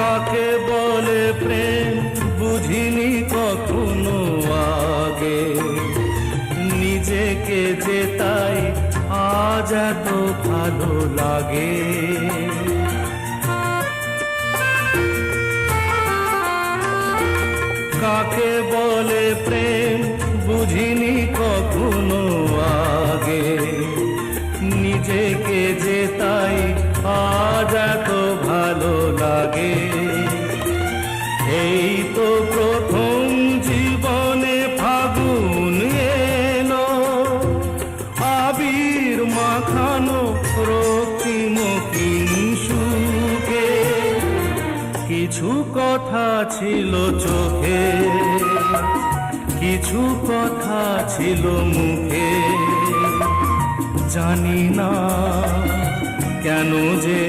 কাকে বলে প্রেম বুঝিনি কখনো আগে, নিজেকে যে তাই আজ এত ভালো লাগে। কাকে বলে প্রেম বুঝিনি কখনো আগে, নিজেকে যে তাই আজ এত ভালো লাগে। এই তো প্রথম জীবনে ফাগুন এলো, আবির মাখানো রক্তিম কিংশুকে। কিছু কথা ছিল চোখে, কিছু কথা ছিল মুখে, জানি না কেন যে